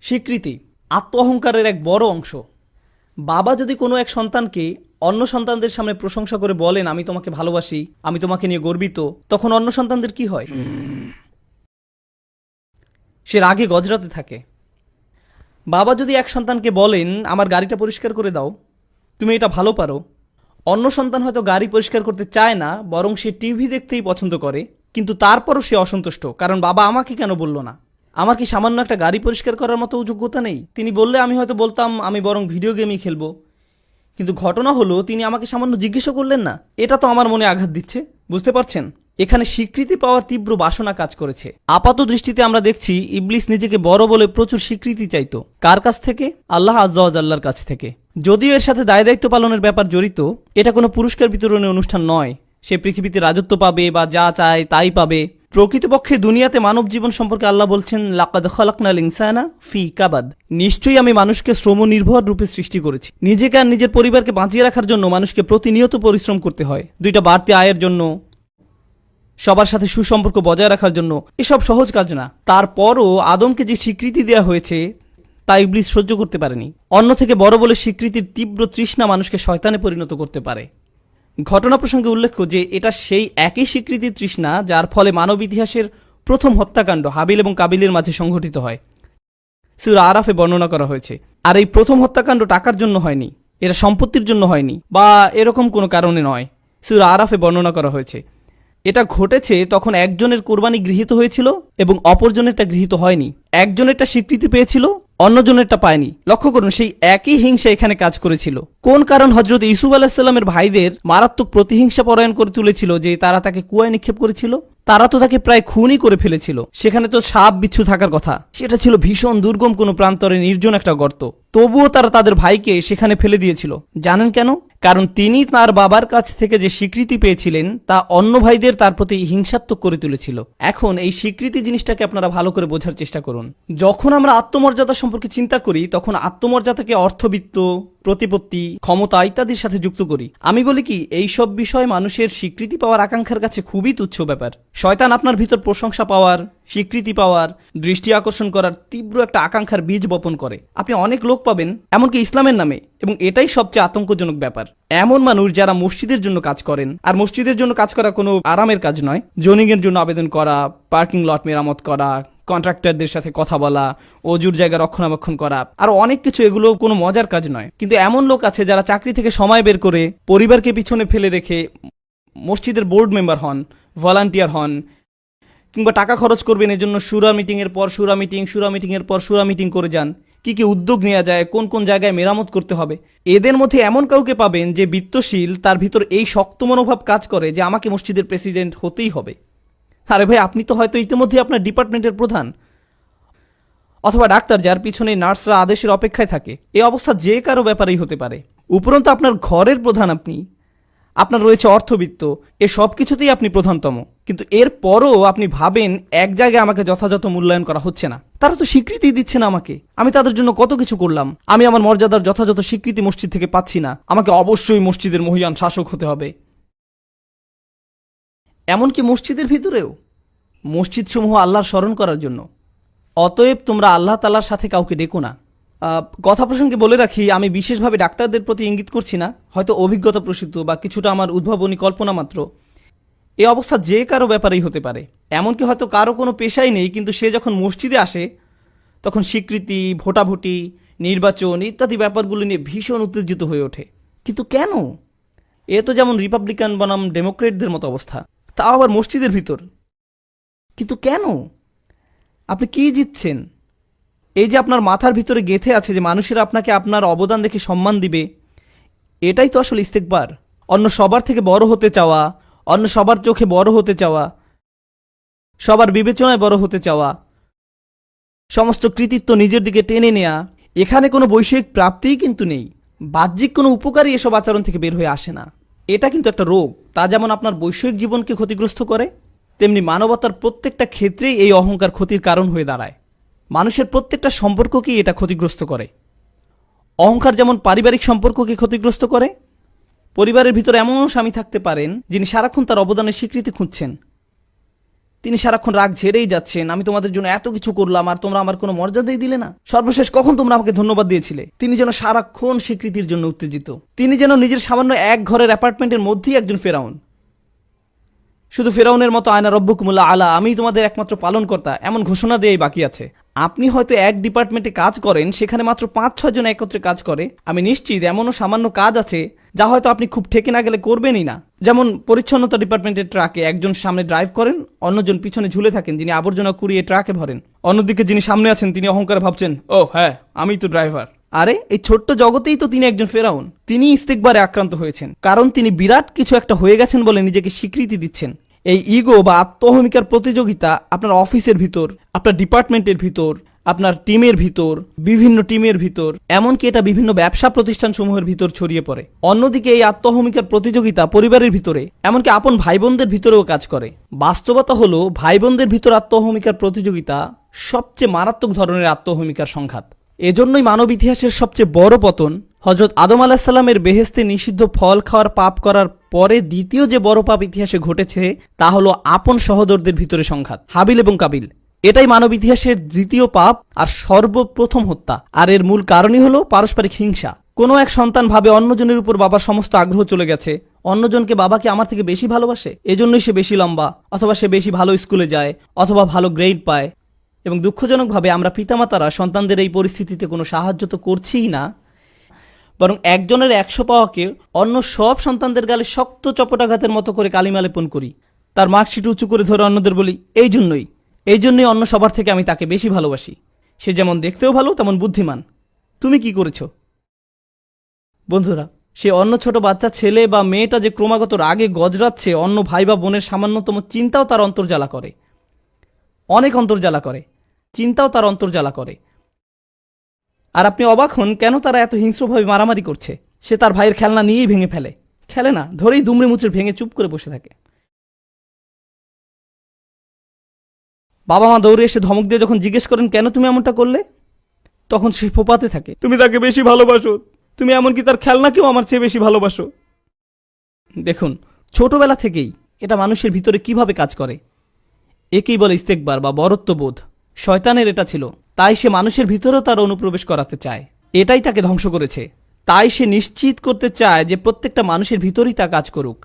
স্বীকৃতি আত্ম অহংকারের এক বড় অংশ। বাবা যদি কোনো এক সন্তানকে অন্য সন্তানদের সামনে প্রশংসা করে বলেন, আমি তোমাকে ভালোবাসি, আমি তোমাকে নিয়ে গর্বিত, তখন অন্য সন্তানদের কি হয়? সে রাগে গজরাতে থাকে। বাবা যদি এক সন্তানকে বলেন, আমার গাড়িটা পরিষ্কার করে দাও, তুমি এটা ভালো পারো, অন্য সন্তান হয়তো গাড়ি পরিষ্কার করতে চায় না, বরং সে টিভি দেখতেই পছন্দ করে, কিন্তু তারপরও সে অসন্তুষ্ট, কারণ বাবা আমাকে কেন বলল না? আমার কি সামান্য একটা গাড়ি পরিষ্কার করার মতো যোগ্যতা নেই? তিনি বললে আমি হয়তো বলতাম আমি বরং ভিডিও গেমই খেলবো, কিন্তু ঘটনা হলো তিনি আমাকে সামান্য জিজ্ঞেসও করলেন না। এটা তো আমার মনে আঘাত দিচ্ছে। বুঝতে পারছেন? এখানে স্বীকৃতি পাওয়ার তীব্র বাসনা কাজ করেছে। আপাত দৃষ্টিতে আমরা দেখছি ইবলিস নিজেকে বড় বলে প্রচুর স্বীকৃতি চাইতো। কার কাছ থেকে? আল্লাহ আজ্জা ওয়া জাল্লার কাছ থেকে। যদিও এর সাথে দায় দায়িত্ব পালনের ব্যাপার জড়িত, এটা কোনো পুরস্কার বিতরণের অনুষ্ঠান নয়। সে পৃথিবীতে রাজত্ব পাবে বা যা চায় তাই পাবে। প্রকৃতপক্ষে দুনিয়াতে মানব জীবন সম্পর্কে আল্লাহ বলছেন, লাকাদ খালাকনাল ইনসানা ফি কাবাদ, নিশ্চয়ই আমি মানুষকে শ্রম নির্ভর রূপে সৃষ্টি করেছি। নিজেকে আর নিজের পরিবারকে বাঁচিয়ে রাখার জন্য মানুষকে প্রতিনিয়ত পরিশ্রম করতে হয়, দুইটা বাড়তি আয়ের জন্য, সবার সাথে সুসম্পর্ক বজায় রাখার জন্য। এসব সহজ কাজ না। তারপরও আদমকে যে স্বীকৃতি দেওয়া হয়েছে তা ইবলিস সহ্য করতে পারেনি। অন্য থেকে বড় বলে স্বীকৃতির তীব্র তৃষ্ণা মানুষকে শয়তানে পরিণত করতে পারে। ঘটনা প্রসঙ্গে উল্লেখ্য যে এটা সেই একই স্বীকৃতির তৃষ্ণা যার ফলে মানব ইতিহাসের প্রথম হত্যাকাণ্ড হাবিল এবং কাবিলের মাঝে সংঘটিত হয়, সূরা আরাফে বর্ণনা করা হয়েছে। আর এই প্রথম হত্যাকাণ্ড টাকার জন্য হয়নি, এটা সম্পত্তির জন্য হয়নি, বা এরকম কোনো কারণে নয়। সূরা আরাফে বর্ণনা করা হয়েছে এটা ঘটেছে তখন একজনের কোরবানি গৃহীত হয়েছিল এবং অপরজনেরটা গৃহীত হয়নি। একজনেরটা স্বীকৃতি পেয়েছিল, অন্যজনেরটা পায়নি। লক্ষ্য করুন, সেই একই হিংসা এখানে কাজ করেছিল। কোন কারণ হযরত ইউসুফ আলাইহিসসালামের ভাইদের মারাত্মক প্রতিহিংসা পরায়ণ করে তুলেছিল যে তারা তাকে কুয়ায় নিক্ষেপ করেছিল? তারা তো তাকে প্রায় খুনই করে ফেলেছিল। সেখানে তো সাপ বিচ্ছু থাকার কথা, সেটা ছিল ভীষণ দুর্গম কোনো প্রান্তরে নির্জন একটা গর্ত। তবুও তারা তাদের ভাইকে সেখানে ফেলে দিয়েছিল। জানেন কেন? কারণ তিনি তার বাবার কাছ থেকে যে স্বীকৃতি পেয়েছিলেন তা অন্য ভাইদের তার প্রতি হিংসাত্মক করে তুলেছিল। এখন এই স্বীকৃতি জিনিসটাকে আপনারা ভালো করে বোঝার চেষ্টা করুন। যখন আমরা আত্মমর্যাদা সম্পর্কে চিন্তা করি তখন আত্মমর্যাদাকে অর্থবিত্ত, প্রতিপত্তি, ক্ষমতা ইত্যাদির সাথে যুক্ত করি। আমি বলি কি, এই সব বিষয় মানুষের স্বীকৃতি পাওয়ার আকাঙ্ক্ষার কাছে খুবই তুচ্ছ ব্যাপার। শয়তান আপনার ভিতর প্রশংসা পাওয়ার, স্বীকৃতি পাওয়ার, দৃষ্টি আকর্ষণ করার তীব্র একটা আকাঙ্ক্ষার বীজ বপন করে। আপনি অনেক লোক পাবেন এমনকি ইসলামের নামে, এবং এটাই সবচেয়ে আতঙ্কজনক ব্যাপার, এমন মানুষ যারা মসজিদের জন্য কাজ করেন। আর মসজিদের জন্য কাজ করা কোনো আরামের কাজ নয়। জোনিং এর জন্য আবেদন করা, পার্কিং লট মেরামত করা, কন্ট্রাক্টরদের সাথে কথা বলা, অজুর জায়গা রক্ষণাবেক্ষণ করা, আর অনেক কিছু। এগুলো কোনো মজার কাজ নয়। কিন্তু এমন লোক আছে যারা চাকরি থেকে সময় বের করে পরিবারকে পিছনে ফেলে রেখে মসজিদের বোর্ড মেম্বার হন, ভলান্টিয়ার হন, কিংবা টাকা খরচ করবেন এজন্য শুরা মিটিংয়ের পর শুরা মিটিং, শুরা মিটিংয়ের পর শুরা মিটিং করে যান। কি কি উদ্যোগ নেওয়া যায়, কোন কোন জায়গায় মেরামত করতে হবে। এদের মধ্যে এমন কাউকে পাবেন যে বিত্তশীল, তার ভিতর এই শক্ত মনোভাব কাজ করে যে আমাকে মসজিদের প্রেসিডেন্ট হতেই হবে। আরে ভাই, আপনি তো হয়তো ইতিমধ্যে আপনার ডিপার্টমেন্টের প্রধান, অথবা ডাক্তার যার পিছনে নার্সরা আদেশের অপেক্ষায় থাকে। এই অবস্থা যে কারো ব্যাপারেই হতে পারে। উপরন্তু আপনার ঘরের প্রধান আপনি, আপনার রয়েছে অর্থবিত্ত, এ সব কিছুতেই আপনি প্রধানতম, কিন্তু এর পরও আপনি ভাবেন এক জায়গায় আমাকে যথাযথ মূল্যায়ন করা হচ্ছে না। তারা তো স্বীকৃতি দিচ্ছে না আমাকে, আমি তাদের জন্য কত কিছু করলাম, আমি আমার মর্যাদার যথাযথ স্বীকৃতি মসজিদ থেকে পাচ্ছি না, আমাকে অবশ্যই মসজিদের মহিয়ান শাসক হতে হবে। এমনকি মসজিদের ভিতরেও, মসজিদ সমূহ আল্লাহর স্মরণ করার জন্য। অতএব তোমরা আল্লাহ তাআলার সাথে কাউকে ডেকো না। কথা প্রসঙ্গে বলে রাখি, আমি বিশেষভাবে ডাক্তারদের প্রতি ইঙ্গিত করছি না, হয়তো অভিজ্ঞতা প্রসূত বা কিছুটা আমার উদ্ভাবনী কল্পনা মাত্র। এই অবস্থা যে কারো ব্যাপারেই হতে পারে। এমনকি হয়তো কারো কোনো পেশাই নেই, কিন্তু সে যখন মসজিদে আসে তখন স্বীকৃতি, ভোটাভুটি, নির্বাচন ইত্যাদি ব্যাপারগুলো নিয়ে ভীষণ উত্তেজিত হয়ে ওঠে। কিন্তু কেন? এ তো যেমন রিপাবলিকান বনাম ডেমোক্রেটদের মতো অবস্থা, তাও আবার মসজিদের ভিতর। কিন্তু কেন? আপনি কি জিতছেন? এই যে আপনার মাথার ভিতরে গেঁথে আছে যে মানুষেরা আপনাকে আপনার অবদান দেখে সম্মান দিবে, এটাই তো আসলে ইস্তেকবার। অন্য সবার থেকে বড় হতে চাওয়া, অন্য সবার চোখে বড় হতে চাওয়া, সবার বিবেচনায় বড় হতে চাওয়া, সমস্ত কৃতিত্ব নিজের দিকে টেনে নেয়া। এখানে কোনো বৈষয়িক প্রাপ্তিই কিন্তু নেই, বাহ্যিক কোনো উপকারই এসব আচরণ থেকে বের হয়ে আসে না। এটা কিন্তু একটা রোগ। তা যেমন আপনার বৈষয়িক জীবনকে ক্ষতিগ্রস্ত করে, তেমনি মানবতার প্রত্যেকটা ক্ষেত্রেই এই অহংকার ক্ষতির কারণ হয়ে দাঁড়ায়। মানুষের প্রত্যেকটা সম্পর্ককেই এটা ক্ষতিগ্রস্ত করে। অহংকার যেমন পারিবারিক সম্পর্ককে ক্ষতিগ্রস্ত করে। পরিবারের ভিতরে এমনও স্বামী থাকতে পারেন যিনি সারাক্ষণ তার অবদানের স্বীকৃতি খুঁজছেন, তিনি সারাক্ষণ রাগ ঝেড়েই যাচ্ছেন, আমি তোমাদের জন্য এত কিছু করলাম আর তোমরা আমার কোনো মর্যাদাই দিলে না, সর্বশেষ কখন তোমরা আমাকে ধন্যবাদ দিয়েছিলে। তিনি যেন সারাক্ষণ স্বীকৃতির জন্য উত্তেজিত, তিনি যেন নিজের সামান্য এক ঘরের অ্যাপার্টমেন্টের মধ্যেই একজন ফেরাউন। শুধু ফেরাউনের মতো আয়না রব্বুকুমুল্লাহ আলা, আমি তোমাদের একমাত্র পালনকর্তা এমন ঘোষণা দিয়েই বাকি আছে। আপনি হয়তো এক ডিপার্টমেন্টে কাজ করেন, সেখানে মাত্র 5-6 জন একত্রে কাজ করে। আমি নিশ্চিত এমনও সামান্য কাজ আছে যা হয়তো আপনি খুব ঠেকে না গেলে করবেনই না। যেমন পরিচ্ছন্নতা ডিপার্টমেন্টের ট্রাকে একজন সামনে ড্রাইভ করেন, অন্যজন পিছনে ঝুলে থাকেন যিনি আবর্জনা কুড়িয়ে ট্রাকে ভরেন। অন্যদিকে যিনি সামনে আছেন তিনি অহংকারে ভাবছেন, ও হ্যাঁ আমি তো ড্রাইভার। আরে এই ছোট্ট জগতেই তো তিনি একজন ফেরাউন। তিনি ইস্তেকবারে আক্রান্ত হয়েছেন, কারণ তিনি বিরাট কিছু একটা হয়ে গেছেন বলে নিজেকে স্বীকৃতি দিচ্ছেন। এই ইগো বা আত্মহমিকার প্রতিযোগিতা আপনার অফিসের ভিতর, আপনার ডিপার্টমেন্টের ভিতর, আপনার টিমের ভিতর, বিভিন্ন টিমের ভিতর, এমনকি এটা বিভিন্ন ব্যবসা প্রতিষ্ঠান সমূহের ভিতর ছড়িয়ে পড়ে। অন্যদিকে এই আত্মহমিকার প্রতিযোগিতা পরিবারের ভিতরে, এমনকি আপন ভাই বোনদের ভিতরেও কাজ করে। বাস্তবতা হলো ভাই বোনদের ভিতর আত্মহমিকার প্রতিযোগিতা সবচেয়ে মারাত্মক ধরনের আত্মহমিকার সংঘাত। এজন্যই মানব ইতিহাসের সবচেয়ে বড় পতন হযরত আদম আলাহিসাল্লামের বেহেশতে নিষিদ্ধ ফল খাওয়ার পাপ করার পরে দ্বিতীয় যে বড় পাপ ইতিহাসে ঘটেছে তা হলো আপন সহোদরদের ভিতরে সংঘাত, হাবিল এবং কাবিল। এটাই মানব ইতিহাসের দ্বিতীয় পাপ আর সর্বপ্রথম হত্যা। আর এর মূল কারণই হলো পারস্পরিক হিংসা। কোনো এক সন্তান ভাবে অন্যজনের উপর বাবার সমস্ত আগ্রহ চলে গেছে, অন্যজনকে বাবাকে আমার থেকে বেশি ভালোবাসে, এজন্যই সে বেশি লম্বা, অথবা সে বেশি ভালো স্কুলে যায়, অথবা ভালো গ্রেড পায়। এবং দুঃখজনকভাবে আমরা পিতামাতারা সন্তানদের এই পরিস্থিতিতে কোনো সাহায্য তো করছিই না, বরং একজনের 100 পাওয়াকে অন্য সব সন্তানদের গালে শক্ত চপটাঘাতের মতো করে কালিমা লেপন করি। তার মার্কশিট উঁচু করে ধরে অন্যদের বলি, এই জন্যই অন্য সবার থেকে আমি তাকে বেশি ভালোবাসি, সে যেমন দেখতেও ভালো তেমন বুদ্ধিমান। তুমি কি করেছো? বন্ধুরা, সে অন্য ছোট বাচ্চা ছেলে বা মেয়েটা যে ক্রমাগত রাগে গজরাচ্ছে, অন্য ভাই বা বোনের সামান্যতম চিন্তাও তার অন্তর্জ্বালা করে, অনেক অন্তর্জ্বালা করে, চিন্তাও তার অন্তর্জ্বালা করে। আর আপনি অবাক হন কেন তারা এত হিংস্রভাবে মারামারি করছে। সে তার ভাইয়ের খেলনা নিয়েই ভেঙে ফেলে, খেলে না, ধরেই দুমড়ে মুচড়ে ভেঙে চুপ করে বসে থাকে। বাবা মা দৌড়ে এসে ধমক দিয়ে যখন জিজ্ঞেস করেন কেন তুমি এমনটা করলে, তখন সে ফোপাতে থাকে, তুমি তাকে বেশি ভালোবাসো, তুমি এমনকি তার খেলনাকেও আমার চেয়ে বেশি ভালোবাসো। দেখুন, ছোটবেলা থেকেই এটা মানুষের ভিতরে কিভাবে কাজ করে। একেই বলে ইস্তেকবার বা বরত্ববোধ। শয়তানের এটা ছিল, তাই সে মানুষের ভিতরেও তার অনুপ্রবেশ করাতে চায়। এটাই তাকে ধ্বংস করেছে। তাই সে নিশ্চিত করতে চায় যে প্রত্যেকটা মানুষের ভিতরেই তা কাজ করুক।